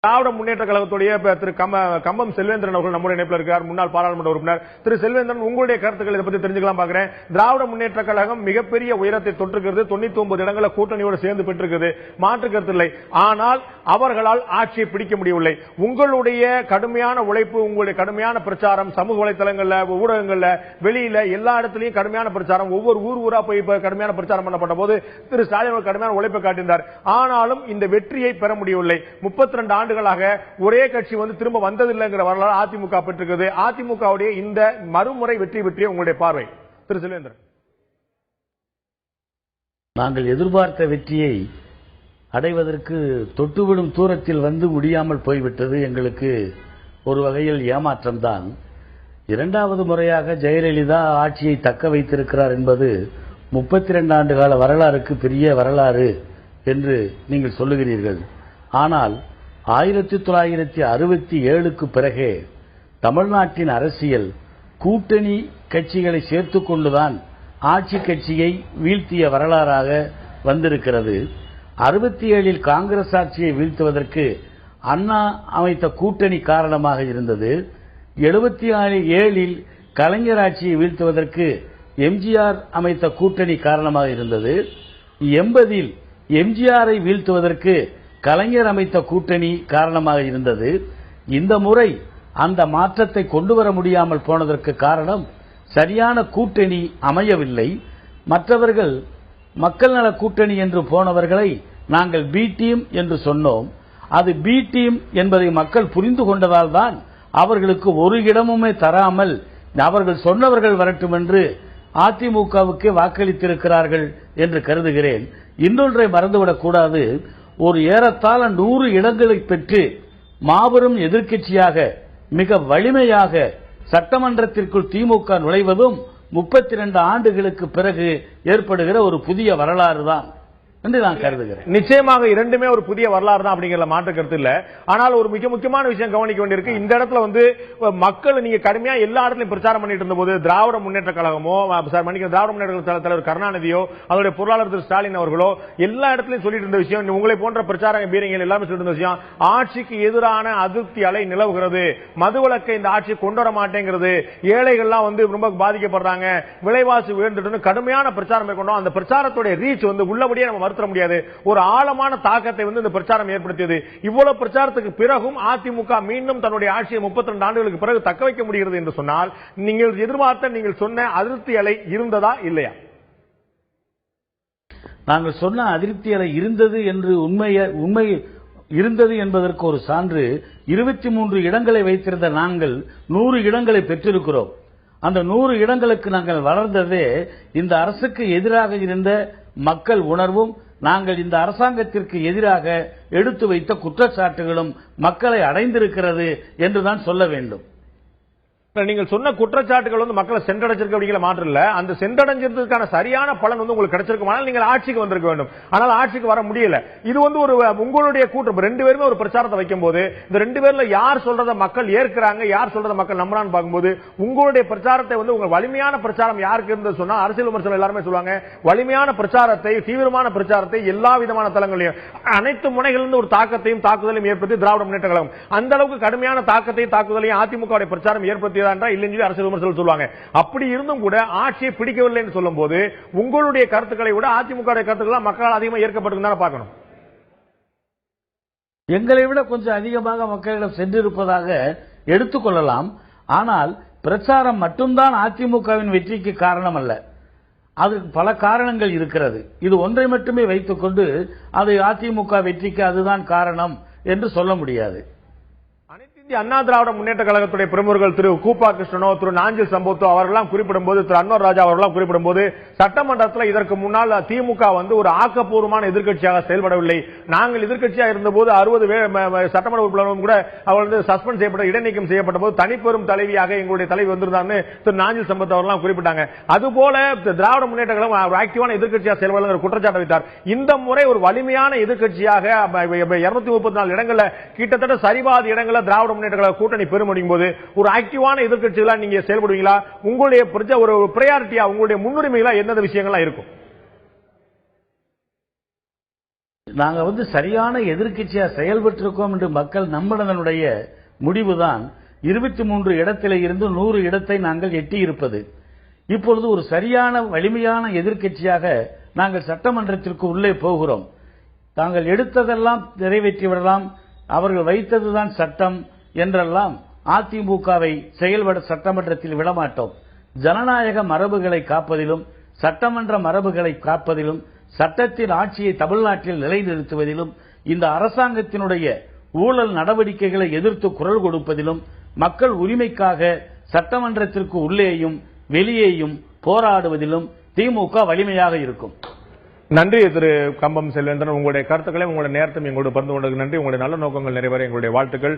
திராவிட முன்னேற்ற கழகத்துடைய திரு கம்பம் செல்வேந்திரன் அவர்கள் நம்முடைய இணைப்பில் இருக்கிறார், முன்னாள் பாராளுமன்ற உறுப்பினர். திரு செல்வேந்திரன், உங்களுடைய கருத்துக்கள் இதை பத்தி தெரிஞ்சுக்கலாம் பாக்குறேன். திராவிட முன்னேற்ற கழகம் மிகப்பெரிய உயரத்தை தொற்றுகிறது, 99 இடங்களை கூட்டணியோடு சேர்ந்து பெற்றிருக்கிறது, மாற்று கருத்து இல்லை. ஆனால் அவர்களால் ஆட்சியை பிடிக்க முடியவில்லை. உங்களுடைய கடுமையான உழைப்பு, உங்களுடைய கடுமையான பிரச்சாரம், சமூக வலைதளங்கள்ல, ஊடகங்கள்ல, வெளியில எல்லா இடத்திலையும் கடுமையான பிரச்சாரம், ஒவ்வொரு ஊரா போய் கடுமையான பிரச்சாரம் பண்ணப்பட்ட போது திரு ஸ்டாலின் கடுமையான உழைப்பை காட்டினார். ஆனாலும் இந்த வெற்றியை பெற முடியவில்லை. 32 ஆண்டுகளாக ஒரே கட்சி திரும்ப வந்ததில்லைங்கிற வரலாறு அதிமுக பெற்றிருக்கிறது. அதிமுகவுடைய இந்த மறுமுறை வெற்றி பற்றிய உங்களுடைய பார்வை திரு செல்வேந்திரன். நாங்கள் எதிர்பார்த்த வெற்றியை அடைவதற்கு தொட்டுவிடும் தூரத்தில் வந்து முடியாமல் போய்விட்டது. எங்களுக்கு ஒரு வகையில் ஏமாற்றம்தான். இரண்டாவது முறையாக ஜெயலலிதா ஆட்சியை தக்க வைத்திருக்கிறார் என்பது 32 ஆண்டு கால வரலாறுக்கு பெரிய வரலாறு என்று நீங்கள் சொல்லுகிறீர்கள். ஆனால் 1967க்கு பிறகே தமிழ்நாட்டின் அரசியல் கூட்டணி கட்சிகளை சேர்த்துக் கொண்டுதான் ஆட்சி கட்சியை வீழ்த்திய வரலாறாக வந்திருக்கிறது. 67இல் காங்கிரஸ் ஆட்சியை வீழ்த்துவதற்கு அண்ணா அமைத்த கூட்டணி காரணமாக இருந்தது. 77இல் கலைஞர் ஆட்சியை வீழ்த்துவதற்கு எம்ஜிஆர் அமைத்த கூட்டணி காரணமாக இருந்தது. 80இல் எம்ஜிஆரை வீழ்த்துவதற்கு கலைஞர் அமைத்த கூட்டணி காரணமாக இருந்தது. இந்த முறை அந்த மாற்றத்தை கொண்டு வர முடியாமல் போனதற்கு காரணம் சரியான கூட்டணி அமையவில்லை. மற்றவர்கள் மக்கள் நல கூட்டணி என்று போனவர்களை நாங்கள் பி டீம் என்று சொன்னோம். அது பி டீம் என்பதை மக்கள் புரிந்து கொண்டதால் தான் அவர்களுக்கு ஒரு இடமுமே தராமல் அவர்கள் சொன்னவர்கள் வரட்டும் என்று அதிமுகவுக்கு வாக்களித்திருக்கிறார்கள் என்று கருதுகிறேன். இன்னொன்றை மறந்துவிடக் கூடாது. ஒரு ஏறத்தாழ 100 இடங்களை பெற்று மாபெரும் எதிர்க்கட்சியாக மிக வலிமையாக சட்டமன்றத்திற்குள் திமுக நுழைவதும் 32 ஆண்டுகளுக்கு பிறகு ஏற்படுகிற ஒரு புதிய வரலாறு தான் என்று நான் கருதுகிறேன். நிச்சயமாக இரண்டுமே ஒரு புதிய வரலாறு தான், அப்படிங்கிற மாற்று கருத்து இல்ல. ஆனால் ஒரு மிக முக்கியமான விஷயம் கவனிக்க வேண்டியிருக்கு. இந்த இடத்துல மக்கள் நீங்க கடுமையா எல்லா இடத்துலயும் பிரச்சாரம் பண்ணிட்டு இருந்த போது திராவிட முன்னேற்ற கழகமோ திராவிட முன்னேற்ற தலைவர் கருணாநிதியோ அதோட பொருளாளர் திரு ஸ்டாலின் அவர்களோ எல்லா இடத்துலயும் சொல்லிட்டு இருந்த விஷயம், உங்களை போன்ற பிரச்சார பீரங்கள் எல்லாமே சொல்லிட்டு இருந்த விஷயம், ஆட்சிக்கு எதிரான அதிருப்தி அலை நிலவுகிறது, மதுவிலக்கை இந்த ஆட்சி கொண்டு வர மாட்டேங்கிறது, ஏழைகள்லாம் ரொம்ப பாதிக்கப்படுறாங்க, விலைவாசி உயர்ந்துட்டு கடுமையான பிரச்சாரம் மேற்கொண்டோம். அந்த பிரச்சாரத்துடைய ரீச் உள்ளபடியே நம்ம மறுத்த முடியாது. ஒரு ஆழமான தாக்கத்தை இந்த பிரச்சாரம் ஏற்படுத்தியது. இவ்வளவு பிரச்சாரத்துக்கு பிறகும் அதிமுக மீண்டும் தன்னுடைய ஆட்சியை 32 ஆண்டுகளுக்கு பிறகு தக்க வைக்க முடிகிறது என்று சொன்னால் நீங்கள் எதிர்பார்த்த, நீங்கள் சொன்ன அதிருப்தி அலை இருந்ததா இல்லையா? நாங்கள் சொன்ன அதிருப்தி அலை இருந்தது என்று உண்மை இருந்தது என்பதற்கு ஒரு சான்று 23 இடங்களை வைத்திருந்த நாங்கள் 100 இடங்களை பெற்றிருக்கிறோம். அந்த 100 இடங்களுக்கு நாங்கள் வளர்ந்ததே இந்த அரசுக்கு எதிராக இருந்த மக்கள் உணர்வும் நாங்கள் இந்த அரசாங்கத்திற்கு எதிராக எடுத்து வைத்த குற்றச்சாட்டுகளும் மக்களை அடைந்திருக்கிறது என்றுதான் சொல்ல வேண்டும். நீங்கள் சொன்ன குற்றச்சாட்டுகள் மக்களை சென்றடைச்சிருக்க அப்படிங்கிற மாற்றம் இல்ல. அந்த சென்றடைஞ்சதுக்கான சரியான பலன் உங்களுக்கு கிடைச்சிருக்கும். ஆனால் நீங்கள் ஆட்சிக்கு வந்திருக்க வேண்டும். ஆனால் ஆட்சிக்கு வர முடியல. இது ஒரு உங்களுடைய கூட்டம். 2 பேருமே ஒரு பிரச்சாரத்தை வைக்கும் போது இந்த 2 பேர்ல யார் சொல்றத மக்கள் ஏற்கிறாங்க, யார் சொல்றத மக்கள் நம்புறான்னு பார்க்கும்போது உங்களுடைய பிரச்சாரத்தை உங்க வலிமையான பிரச்சாரம் யாருக்கு இருந்து சொன்னா அரசியல் விமர்சனம் எல்லாருமே சொல்லுவாங்க, வலிமையான பிரச்சாரத்தை, தீவிரமான பிரச்சாரத்தை எல்லா விதமான தளங்களையும் அனைத்து முனைகளிலிருந்து ஒரு தாக்கத்தையும் தாக்குதலையும் ஏற்படுத்தி திராவிட முன்னேற்ற கழகம் அந்த அளவுக்கு கடுமையான தாக்கத்தையும் தாக்குதலையும் அதிமுக பிரச்சாரம் ஏற்படுத்தி அரசியல் விமர்சனம் சொல்லுவாங்க. அப்படி இருந்தும் கூட ஆட்சியை பிடிக்கவில்லை என்று சொல்லும் போது உங்களுடைய கருத்துக்களை விட அதிமுக கருத்துக்கள் மக்களால் அதிகமாக ஏற்கப்பட்டு பார்க்கணும். எங்களை விட கொஞ்சம் அதிகமாக மக்களிடம் சென்றிருப்பதாக எடுத்துக்கொள்ளலாம். ஆனால் பிரச்சாரம் மட்டும்தான் அதிமுகவின் வெற்றிக்கு காரணம் அல்ல. அதுக்கு பல காரணங்கள் இருக்கிறது. இது ஒன்றை மட்டுமே வைத்துக் கொண்டு அது அதிமுக வெற்றிக்கு அதுதான் காரணம் என்று சொல்ல முடியாது. அண்ணா திராவிட முன்னேற்ற கழகத்துடைய பிரமுகர்கள் திரு கூப்பா கிருஷ்ணனோ திரு நாஞ்சில் சம்பவத்தோ அவர்களெல்லாம் குறிப்பிடும் போது, திரு அன்வர் ராஜா அவர்களெல்லாம் குறிப்பிடும் போது சட்டமன்றத்தில் இதற்கு முன்னால் திமுக ஒரு ஆக்கப்பூர்வமான எதிர்க்கட்சியாக செயல்படவில்லை. நாங்கள் எதிர்க்கட்சியாக இருந்தபோது 60 சட்டமன்ற உறுப்பினர்களும் கூட அவர்கள் சஸ்பெண்ட் செய்யப்பட்ட, இடைநீக்கம் செய்யப்பட்ட போது தனிப்பெரும் தலைவியாக எங்களுடைய தலைவி வந்திருந்தாங்க திரு நாஞ்சில் சம்பத் அவர்களெல்லாம் குறிப்பிட்டாங்க. அதுபோல திராவிட முன்னேற்ற கழகம் ஆக்டிவான எதிர்க்கட்சியாக செயல்பட குற்றச்சாட்டு வைத்தார். இந்த முறை ஒரு வலிமையான எதிர்க்கட்சியாக 234 இடங்களில் கிட்டத்தட்ட சரிபாதி இடங்களில் திராவிட முன்னேற்ற கழக கூட்டணி பெருமடியும் போது ஒரு ஆக்டிவான எதிர்க்கட்சிகளா நீங்க செயல்படுவீங்களா? உங்களுடைய ஒரு பிரையாரிட்டியா, உங்களுடைய முன்னுரிமைகளா எந்தெந்த விஷயங்களா இருக்கும்? நாங்க சரியான எதிர்க்கட்சியா செயல்பட்டிருக்கோம் என்று மக்கள் நம்பினதனுடைய முடிவுதான் 23 இடத்திலே இருந்து 100 இடத்தை நாங்கள் எட்டியிருப்பது. இப்பொழுது ஒரு சரியான வலிமையான எதிர்க்கட்சியாக நாங்கள் சட்டமன்றத்திற்கு உள்ளே போகிறோம். தாங்கள் எடுத்ததெல்லாம் நிறைவேற்றிவிடலாம், அவர்கள் வைத்ததுதான் சட்டம் என்றெல்லாம் அதிமுகவை செயல்பட சட்டமன்றத்தில் விடமாட்டோம். ஜனநாயக மரபுகளை காப்பதிலும் சட்டமன்ற மரபுகளை காப்பதிலும் சட்டத்தின் ஆட்சியை தமிழ்நாட்டில் நிலைநிறுத்துவதிலும் இந்த அரசாங்கத்தினுடைய ஊழல் நடவடிக்கைகளை எதிர்த்து குரல் கொடுப்பதிலும் மக்கள் உரிமைக்காக சட்டமன்றத்திற்கு உள்ளேயும் வெளியேயும் போராடுவதிலும் திமுக வலிமையாக இருக்கும். நன்றி திரு கம்பம் செல்வேந்திரன், உங்களுடைய கருத்துக்களை உங்களுடைய நேரத்தையும் எங்களோடு பகிர்ந்து கொண்டதுக்கு நன்றி. உங்களுடைய நல்ல நோக்கங்கள் நிறைவேற எங்களுடைய வாழ்த்துக்கள்.